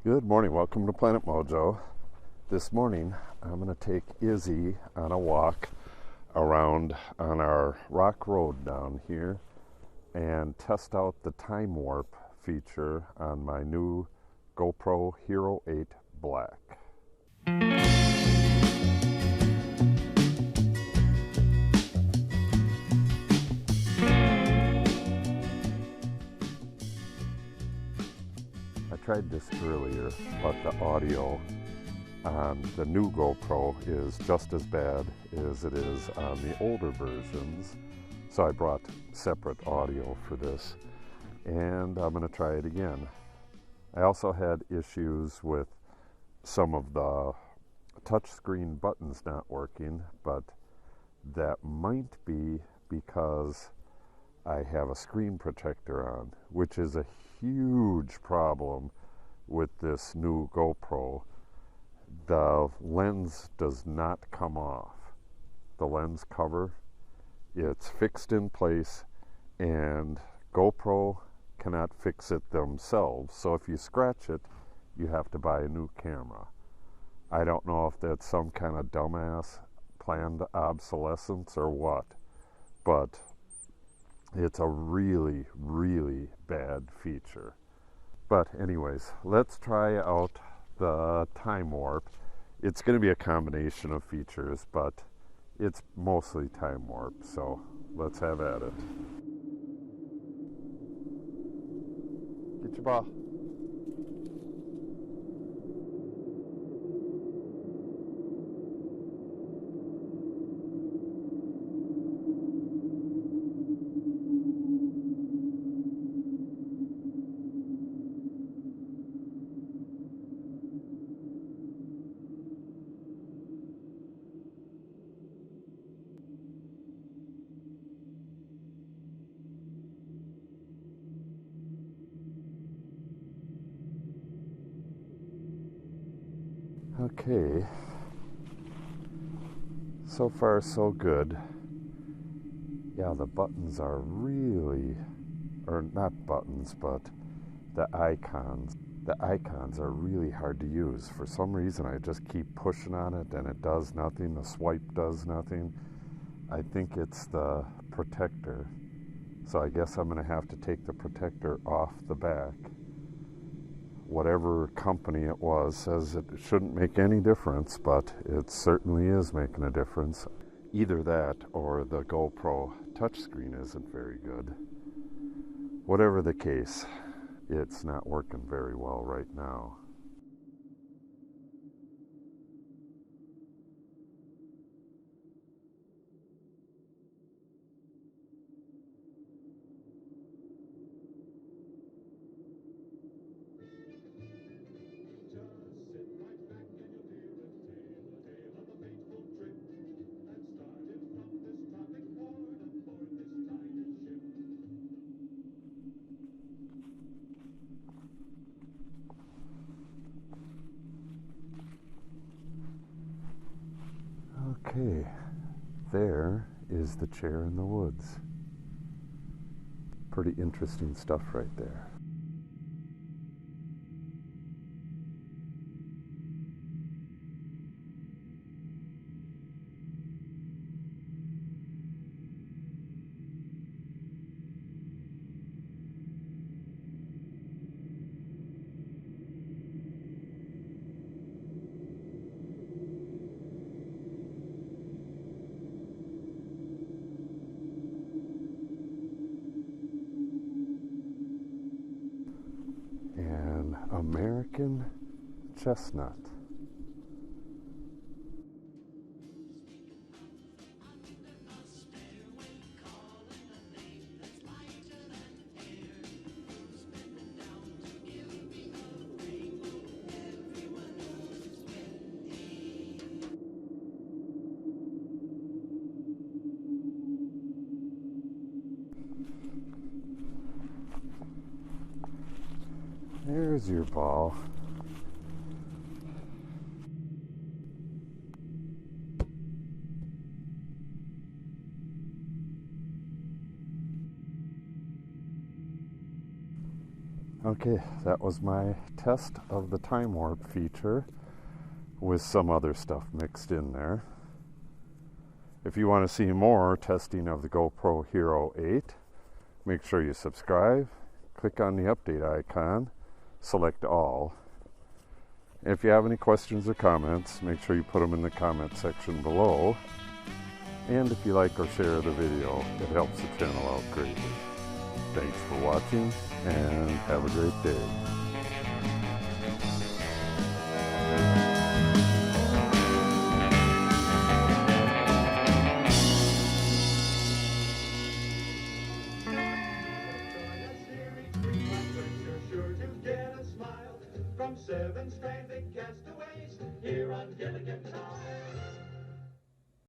Good morning, welcome to Planet Mojo. This morning I'm going to take Izzy on a walk around on our rock road down here and test out the time warp feature on my new GoPro HERO8 Black. I tried this earlier, but the audio on the new GoPro is just as bad as it is on the older versions. So I brought separate audio for this, and I'm going to try it again. I also had issues with some of the touchscreen buttons not working, but that might be because I have a screen protector on, which is a huge problem with this new GoPro. The lens does not come off. The lens cover, it's fixed in place, and GoPro cannot fix it themselves. So if you scratch it, you have to buy a new camera. I don't know if that's some kind of dumbass planned obsolescence or what, but it's a really, really bad feature. But anyways, let's try out the time warp. It's going to be a combination of features, but it's mostly time warp, so let's have at it. Get your ball. Okay, so far so good. Yeah, the buttons are really, or not buttons, but the icons. The icons are really hard to use. For some reason, I just keep pushing on it and it does nothing. The swipe does nothing. I think it's the protector. So I guess I'm going to have to take the protector off the back. Whatever company it was says it shouldn't make any difference, but it certainly is making a difference. Either that or the GoPro touchscreen isn't very good. Whatever the case, it's not working very well right now. Okay, there is the chair in the woods. Pretty interesting stuff right there. An American chestnut. There's your ball. Okay, that was my test of the time warp feature with some other stuff mixed in there. If you want to see more testing of the GoPro Hero 8, make sure you subscribe, click on the update icon, select all. If you have any questions or comments, make sure you put them in the comment section below. And if you like or share the video, it helps the channel out greatly. Thanks for watching, and have a great day. From 7 stranded castaways here on Gilligan's Island.